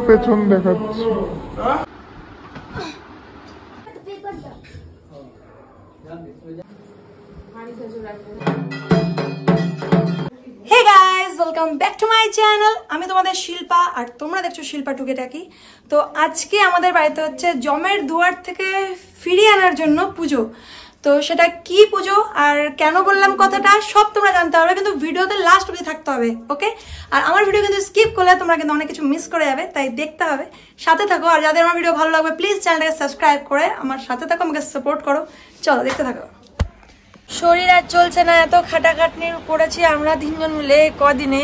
পেছন দেখাচ্ছি। Hey guys, welcome back to my channel. আমি তোমাদের শিল্পা আর তোমরা দেখছো শিল্পা টুকিটাকি। তো আজকে আমাদের বাড়িতে হচ্ছে জমের দুয়ার থেকে ফিরিয়ে আনার জন্য পুজো। তো সেটা কি পুজো আর কেন বললাম কথাটা সব তোমরা জানতে পারবে, কিন্তু ভিডিওতে লাস্ট অবধি থাকতে হবে, ওকে? আর আমার ভিডিও কিন্তু স্কিপ করলে তোমরা কিন্তু অনেক কিছু মিস করে যাবে, তাই দেখতে হবে, সাথে থাকো। আর যাদের আমার ভিডিও ভালো লাগবে প্লিজ চ্যানেলটাকে সাবস্ক্রাইব করে আমার সাথে থাকো, আমাকে সাপোর্ট করো। চলো দেখতে থাকো। শরীর আর চলছে না, এত খাটাখাটনির করেছি আমরা তিনজন মিলে কদিনে।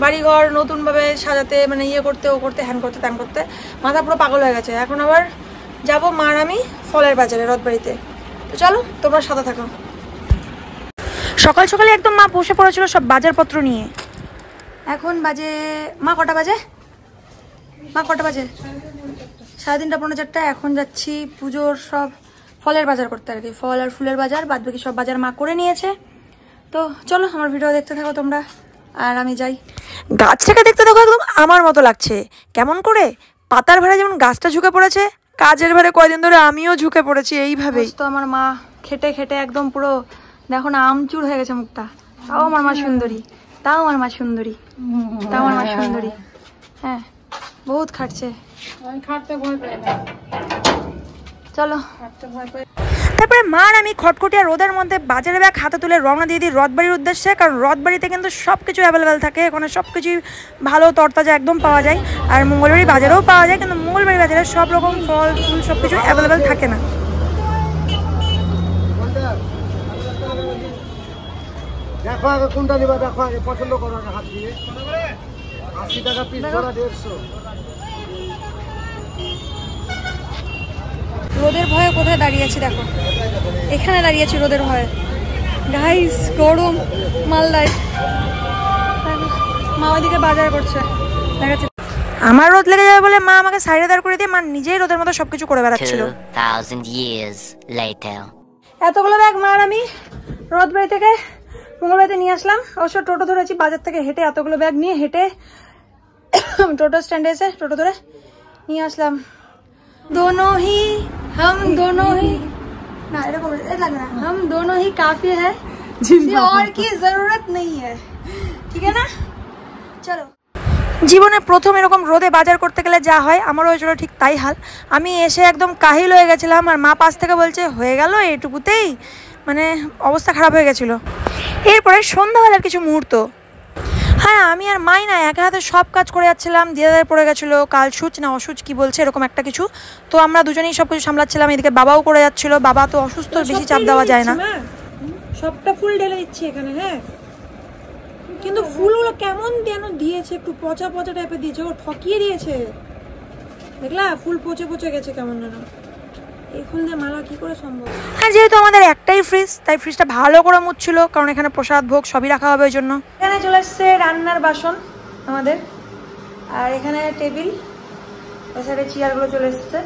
বাড়িঘর নতুনভাবে সাজাতে, মানে ইয়ে করতে, ও করতে, হ্যান করতে, ত্যান করতে মাথা পুরো পাগল হয়ে গেছে। এখন আবার যাবো মার আমি ফলের বাজারে, রথবাড়িতে। তো চলো তোমরা সাথে থাকো। সকাল সকালে একদম মা বসে পড়েছিল সব বাজারপত্র নিয়ে। এখন বাজে মা কটা বাজে? মা কটা বাজে? 3:30 পৌনে 4টা। এখন যাচ্ছি পুজোর সব ফলের বাজার করতে আর কি, ফল আর ফুলের বাজার, বাদ বাকি সব বাজার মা করে নিয়েছে। তো চলো আমার ভিডিও দেখতে থাকো তোমরা, আর আমি যাই। গাছটাকে দেখতে দেখো একদম আমার মতো লাগছে। কেমন করে পাতার ভারে যেমন গাছটা ঝুঁকে পড়েছে, কাজের ভারে কয়দিন ধরে আমিও ঝুঁকে পড়েছি এইভাবেই। তো আমার মা খেটে খেটে একদম পুরো দেখো না আমচুর হয়ে গেছে মুখটা। তাও আমার মা সুন্দরী, তাও আমার মা সুন্দরী, তাও আমার মা সুন্দরী। হ্যাঁ, বহুত খাটছে। চলো। তারপরে মা আর আমি খটখটিয়া রোদের মধ্যে বাজারে ব্যাগ হাতে তুলে রওনা দিয়ে দিই রথবাড়ির উদ্দেশ্যে। কারণ রথবাড়িতে কিন্তু সব কিছু অ্যাভেলেবেল থাকে, ওখানে সব কিছুই ভালো তরতাজা একদম পাওয়া যায়। আর মঙ্গলবাড়ি বাজারেও পাওয়া যায়, কিন্তু মঙ্গলবাড়ি বাজারে সব রকম ফল ফুল সব কিছু অ্যাভেলেবেল থাকে না। দেখো আগে কোনটা নিবা, দেখো আগে পছন্দ করো আগে হাত দিয়ে। 80 টাকা পিস, ধরা 150। রোদের ভয়ে কোথায় দাঁড়িয়েছি দেখো, এখানে দাঁড়িয়েছি রোদের ভয়ে। গাইস গরম মালদায়, মা ওইদিকে বাজার করছে দেখাচ্ছে। আমার রোদ লেগে যাবে বলে মা আমাকে সাইডে দাঁড় করে দিয়ে মা নিজেই রোদের মতো সবকিছু করে বেড়াচ্ছিল। 2000 years later এতগুলো ব্যাগ মা আর আমি রথবাড়ি থেকে মঙ্গলবাড়িতে নিয়ে আসলাম। অবশ্য টোটো ধরেছি বাজার থেকে হেঁটে, এতগুলো ব্যাগ নিয়ে হেঁটে টোটো স্ট্যান্ডে এসে টোটো ধরে নিয়ে আসলাম। दोनों ही हम दोनों ही ना এরকম লাগে না, हम दोनों ही काफी है, और की जरूरत नहीं है, ঠিক है না? চলো। জীবনে প্রথম এরকম রোদে বাজার করতে গেলে যা হয়, আমারও হয়েছিল ঠিক তাই হাল। আমি এসে একদম কাহিল হয়ে গেছিলাম, আর মা পাশ থেকে বলছে হয়ে গেল এইটুকুতেই, মানে অবস্থা খারাপ হয়ে গেছিলো। এরপরে সন্ধ্যাবেলার কিছু মুহূর্ত, হ্যাঁ আমি আর মাই না একা হাতে সব কাজ করে যাচ্ছিলাম। দিদাদের পড়ে গেছিলো কাল সুচ না অসুচ কি বলছে এরকম একটা কিছু, তো আমরা দুজনেই সব কিছু সামলাচ্ছিলাম। এদিকে বাবাও করে যাচ্ছিল, বাবা তো অসুস্থ, বেশি চাপ দেওয়া যায় না। সবটা ফুল ঢেলে দিচ্ছি এখানে, হ্যাঁ, কিন্তু ফুলগুলো কেমন যেন দিয়েছে, একটু পচা পচা টাইপের দিয়েছে, ও ঠকিয়ে দিয়েছে দেখলা, ফুল পচে পচে গেছে কেমন যেন। এই ফুল দিয়ে মালা কি করে সম্ভব? হ্যাঁ, যেহেতু আমাদের একটাই ফ্রিজ, তাই ফ্রিজটা ভালো করে মুছছিল, কারণ এখানে প্রসাদ ভোগ সবই রাখা হবে ওই জন্য। এখানে চলে এসছে রান্নার বাসন আমাদের, আর এখানে টেবিল, ওই সাইডে চেয়ারগুলো চলে এসছে।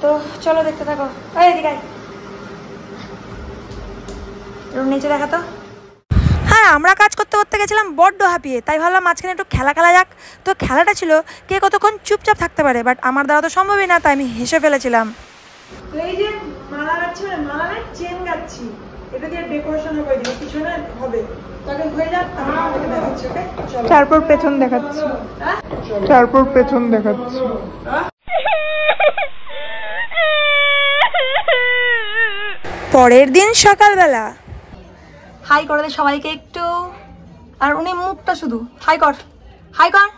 তো চলো দেখতে থাকো। এদিকে রুম নিচে দেখা তো। হ্যাঁ, আমরা কাজ করতে করতে গেছিলাম বড্ড হাঁপিয়ে, তাই ভাবলাম মাঝখানে একটু খেলা খেলা যাক। তো খেলাটা ছিল কে কতক্ষণ চুপচাপ থাকতে পারে, বাট আমার দ্বারা তো সম্ভবই না, তাই আমি হেসে ফেলেছিলাম। এই যে মালা গাচ্ছি, মানে মালা না চেন গাচ্ছি, এটা দিয়ে ডেকোরেশন হবে, পিছনে হবে, তখন হয়ে যাক তারপর দেখাচ্ছি, ওকে? তারপর পেছন দেখাচ্ছি, তারপর পেছন দেখাচ্ছি। পরের দিন সকালবেলা হাই করে দে সবাইকে একটু, আর উনি মুখটা শুধু হাই কর, হাই কর।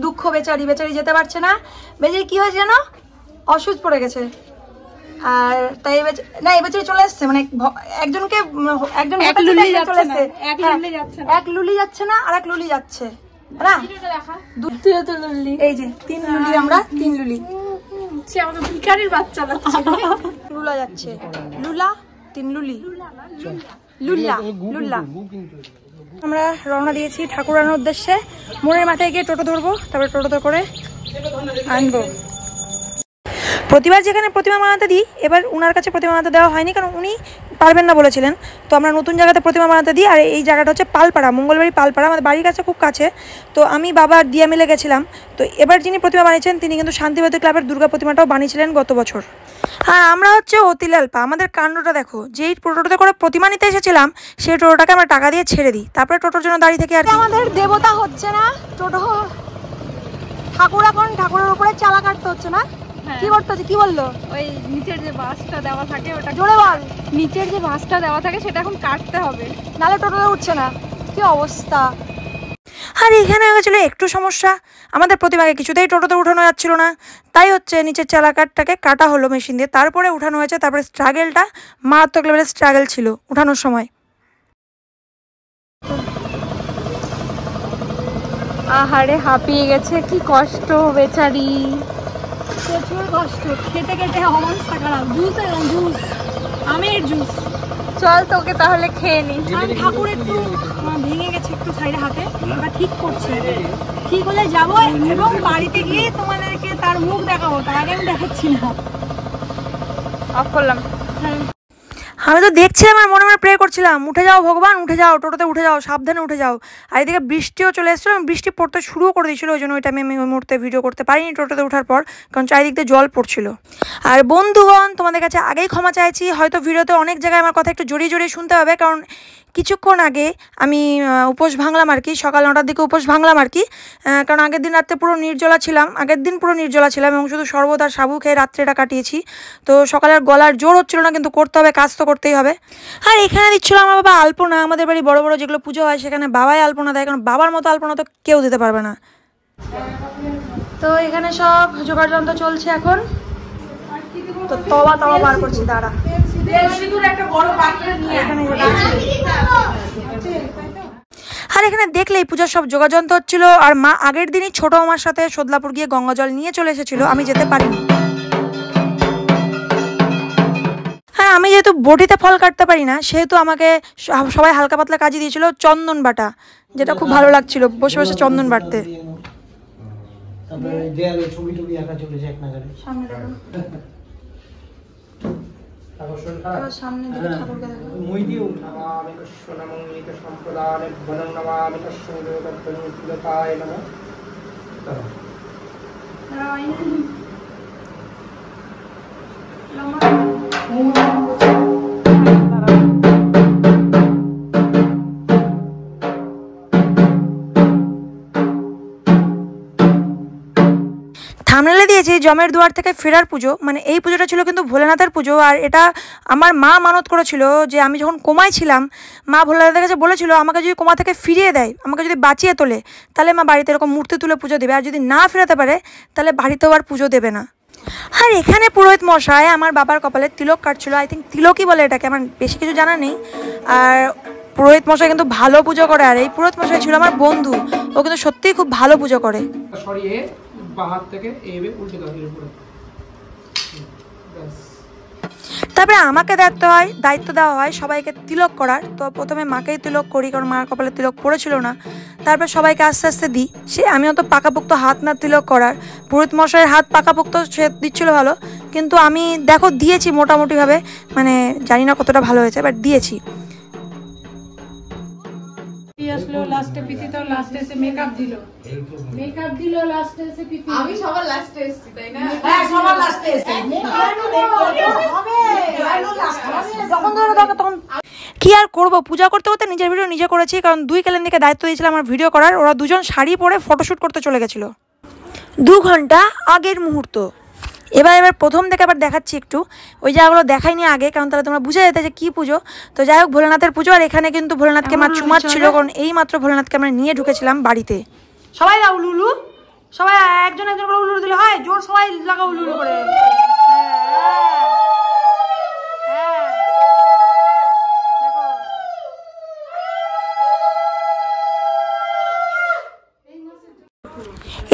দুঃখ বেচারি, বেচারি যেতে পারছে না। বেচারি কি হয়েছে জানো, অসুস্থ পড়ে গেছে, আর তাই না এই বেচারি চলে এসছে, মানে একজনকে একজন চলে এসছে, এক লুলি যাচ্ছে না আর এক লুলি যাচ্ছে না, এই যে 3 লুলি, আমরা 3 লুলি, ভিখারির বাচ্চা লুলা যাচ্ছে, লুলা 3 লুলি, লুল্লা লুল্লা। আমরা রওনা দিয়েছি ঠাকুর আনার উদ্দেশ্যে। মোড়ের মাথায় গিয়ে টোটো ধরবো, তারপরে টোটোতে করে আনবো। প্রতিবার যেখানে প্রতিমা বানাতে দিই, এবার উনার কাছে প্রতিমা বানাতে দেওয়া হয়নি, কারণ উনি পারবেন না বলেছিলেন, তো আমরা নতুন জায়গাতে প্রতিমা বানাতে দিই। আর এই জায়গাটা হচ্ছে পালপাড়া, মঙ্গলবাড়ি পালপাড়া, আমাদের বাড়ির কাছে খুব কাছে। তো আমি বাবা আর দিয়া মিলে গেছিলাম। তো এবার যিনি প্রতিমা বানিয়েছেন তিনি কিন্তু শান্তিবাদী ক্লাবের দুর্গা প্রতিমাটাও বানিয়েছিলেন গত বছর। আর আমরা হচ্ছে অতিলাল্পা, আমাদের কাণ্ডটা দেখো, যেই টোটোতে করে প্রতিমা নিতে এসেছিলাম সেই টোটোটাকে আমরা টাকা দিয়ে ছেড়ে দিই, তারপরে টোটোর জন্য দাঁড়িয়ে থেকে। আর আমাদের দেবতা হচ্ছে না টোটো, ঠাকুর এখন ঠাকুরের উপরে চালা কাটতে হচ্ছে না, কি করতে হচ্ছে কি বললো? ওই নিচের যে বাসটা দেওয়া থাকে ওটা জোরে বল। নিচের যে বাসটা দেওয়া থাকে সেটা এখন কাটতে হবে, নালে টোটোতে উঠছে না, কি অবস্থা। আর এখানে হয়ে গেছিলো একটু সমস্যা, আমাদের প্রতিমাকে কিছুতেই টোটোতে উঠানো যাচ্ছিল না, তাই হচ্ছে নিচের চালাকারটাকে কাটা হলো মেশিন দিয়ে, তারপরে উঠানো হয়েছে। তারপরে স্ট্রাগেলটা মারাত্মক লেভেলের স্ট্রাগেল ছিল উঠানোর সময়। আহারে হাঁপিয়ে গেছে, কি কষ্ট বেচারি, প্রচুর কষ্ট, খেতে খেতে অবস্থা খারাপ। জুস এলাম, জুস, আমের জুস। চল তোকে তাহলে খেয়ে নি। ঠাকুর একটু ভেঙে গেছে একটু সাইডে হাতে, ওটা ঠিক করছে, ঠিক হলে যাবো এবং বাড়িতে গিয়ে তোমাদেরকে তার মুখ দেখাবো, তার আগে আমি দেখাচ্ছি না। অফ করলাম। আমি তো দেখছিলাম আর মনে মনে প্রে করছিলাম, উঠে যাও ভগবান, উঠে যাও, টোটোতে উঠে যাও, সাবধানে উঠে যাও। আর এদিকে বৃষ্টিও চলে এসেছিলো, বৃষ্টি পড়তে শুরু করে দিয়েছিল, ওই জন্য ওই টাইমে আমি ওই মুহূর্তে ভিডিও করতে পারিনি টোটোতে ওঠার পর, কারণ চারিদিক দিয়ে জল পড়ছিল। আর বন্ধুগণ, তোমাদের কাছে আগেই ক্ষমা চাইছি, হয়তো ভিডিওতে অনেক জায়গায় আমার কথা একটু জড়িয়ে জড়িয়ে শুনতে হবে, কারণ কিছুক্ষণ আগে আমি উপোস ভাঙলাম আর কি, সকাল 9টার দিকে উপোস ভাঙলাম আর কি, কারণ আগের দিন রাত্রে পুরো নির্জলা ছিলাম, এবং শুধু শরবত আর সাবু খেয়ে রাত্রেটা কাটিয়েছি। তো সকালের গলার জোর হচ্ছিল না, কিন্তু করতে হবে, কাজ তো করতেই হবে। আর এখানে দিচ্ছিল আমার বাবা আলপনা, আমাদের বাড়ি বড় বড় যেগুলো পুজো হয় সেখানে বাবাই আলপনা দেয়, কারণ বাবার মতো আলপনা তো কেউ দিতে পারবে না। তো এখানে সব জোগাড় যন্ত্র চলছে এখন, তো তবা বার করছি, দাঁড়া। আর এখানে দেখলেই পূজার সব যোগাযন্ত্র হচ্ছিল। আর মা আগের দিনই ছোট আমার সাথে সোদলাপুর গিয়ে গঙ্গা জল নিয়ে চলে এসেছিল, আমি যেতে পারিনি। হ্যাঁ, আমি যেহেতু বটিতে ফল কাটতে পারি না, সেহেতু আমাকে সবাই হালকা পাতলা কাজে দিয়েছিল চন্দন বাটা, যেটা খুব ভালো লাগছিল বসে বসে চন্দন বাটতে। সামনে দিকে ঠাকুরকে থামনেলে দিয়েছি জমের দুয়ার থেকে ফেরার পুজো, মানে এই পুজোটা ছিল কিন্তু ভোলেনাথের পুজো। আর এটা আমার মা মানত করেছিল যে আমি যখন কোমায় ছিলাম, মা ভোলেনাথের কাছে বলেছিল আমাকে যদি কোমা থেকে ফিরিয়ে দেয়, আমাকে যদি বাঁচিয়ে তোলে, তাহলে মা বাড়িতে এরকম মূর্তি তুলে পুজো দেবে, আর যদি না ফেরাতে পারে তাহলে বাড়িতেও আর পুজো দেবে না। আর এখানে পুরোহিত মশাই আমার বাবার কপালে তিলক কাটছিল, আই থিঙ্ক তিলকই বলে এটাকে, আমার বেশি কিছু জানা নেই। আর পুরোহিত মশাই কিন্তু ভালো পুজো করে, আর এই পুরোহিত মশাই ছিল আমার বন্ধু, ও কিন্তু সত্যিই খুব ভালো পুজো করে। তারপরে আমাকে দায়িত্ব দেওয়া হয় সবাইকে তিলক করার। তো প্রথমে মাকেই তিলক করি, কারণ মার কপালে তিলক পড়েছিল না। তারপর সবাইকে আস্তে আস্তে দিই। আমিও তো পাকাপোক্ত হাত না তিলক করার, পুরোহিত মশাইয়ের হাত পাকাপোক্ত, সে দিচ্ছিল ভালো, কিন্তু আমি দেখো দিয়েছি মোটামুটিভাবে, মানে জানি না কতটা ভালো হয়েছে, বাট দিয়েছি। কি আর করবো, পূজা করতে করতে নিজের ভিডিও নিজে করেছি, কারণ 2 ক্যালেন্ডারকে দায়িত্ব দিয়েছিলাম আমার ভিডিও করার। ওরা দুজন শাড়ি পরে ফটোশ্যুট করতে চলে গেছিল 2 ঘন্টা আগের মুহূর্ত। এবার প্রথম থেকে আবার দেখাচ্ছি একটু, ওই জায়গাগুলো দেখাইনি আগে, কারণ তাহলে তোমরা বুঝে যেতে যে কী পুজো। তো যাই হোক, ভোলেনাথের পুজো। আর এখানে কিন্তু ভোলেনাথকে মা চুমাচ্ছিল, কারণ এই মাত্র ভোলেনাথকে আমরা নিয়ে ঢুকেছিলাম বাড়িতে। সবাই দাও উলুলু, সবাই একজন একজন করে উলুলু দিলে হয়, জোর সবাই লাগাও উলুলু করে।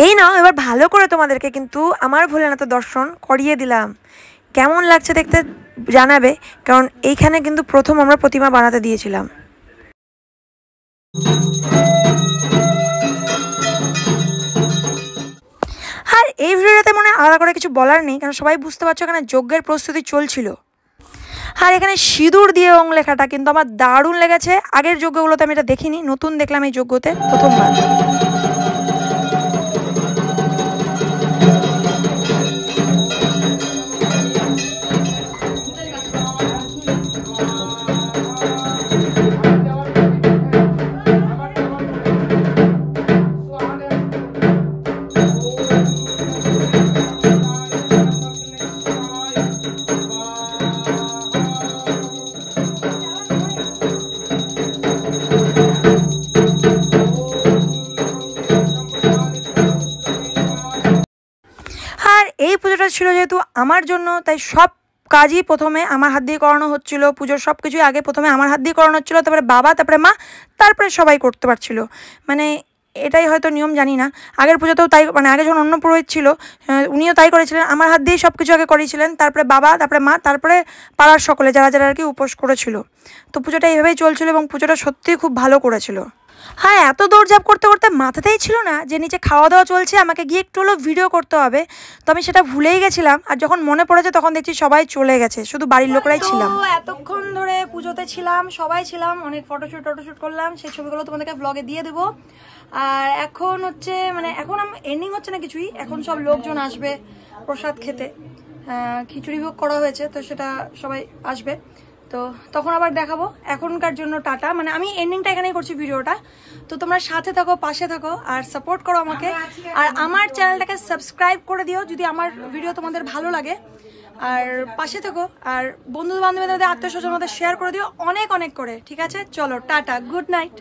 এই নাও, এবার ভালো করে তোমাদেরকে কিন্তু আমার ভোলেনাথের দর্শন করিয়ে দিলাম। কেমন লাগছে দেখতে জানাবে, কারণ এইখানে কিন্তু প্রথম আমরা প্রতিমা বানাতে দিয়েছিলাম। আর এই ভিডিওটাতে মনে আলাদা করে কিছু বলার নেই, কারণ সবাই বুঝতে পারছো এখানে যজ্ঞের প্রস্তুতি চলছিল। আর এখানে সিঁদুর দিয়ে ওং লেখাটা কিন্তু আমার দারুণ লেগেছে। আগের যজ্ঞগুলোতে আমি এটা দেখিনি, নতুন দেখলাম এই যজ্ঞতে প্রথমবার। এই পুজোটা ছিল যেহেতু আমার জন্য, তাই সব কাজই প্রথমে আমার হাত দিয়ে করানো হচ্ছিল। পুজোর সব কিছুই আগে প্রথমে আমার হাত দিয়ে করানো হচ্ছিলো, তারপরে বাবা, তারপরে মা, তারপরে সবাই করতে পারছিল। মানে এটাই হয়তো নিয়ম, জানি না। আগের পুজোতেও তাই, মানে আগে যখন অন্য পুরোহিত ছিল উনিও তাই করেছিলেন, আমার হাত দিয়েই সব কিছু আগে করিয়েছিলেন, তারপরে বাবা, তারপরে মা, তারপরে পাড়ার সকলে যারা যারা আর কি উপোস করেছিল। তো পুজোটা এইভাবেই চলছিল এবং পুজোটা সত্যিই খুব ভালো করেছিল। হ্যাঁ, এত দৌড়ঝাঁপ করতে করতে মাথাতেই ছিল না যে নিচে খাওয়া দাওয়া চলছে, আমাকে গিয়ে একটু হলেও ভিডিও করতে হবে। তো আমি সেটা ভুলেই গেছিলাম, আর যখন মনে পড়েছে তখন দেখছি সবাই চলে গেছে, শুধু বাড়ির লোকরাই ছিলাম। এতক্ষণ ধরে পুজোতে ছিলাম, সবাই ছিলাম, অনেক ফটোশ্যুট করলাম, সেই ছবিগুলো তোমাদেরকে ব্লগে দিয়ে দেবো। আর এখন হচ্ছে মানে এখন এন্ডিং হচ্ছে না কিছুই, এখন সব লোকজন আসবে প্রসাদ খেতে, খিচুড়ি ভোগ করা হয়েছে, তো সেটা সবাই আসবে, তো তখন আবার দেখাবো। এখনকার জন্য টাটা, মানে আমি এন্ডিংটা এখানেই করছি ভিডিওটা। তো তোমরা সাথে থাকো, পাশে থাকো আর সাপোর্ট করো আমাকে, আর আমার চ্যানেলটাকে সাবস্ক্রাইব করে দিও যদি আমার ভিডিও তোমাদের ভালো লাগে, আর পাশে থাকো, আর বন্ধু বান্ধবীদের, আত্মীয় স্বজনের মধ্যে শেয়ার করে দিও অনেক অনেক করে। ঠিক আছে, চলো টাটা, গুড নাইট।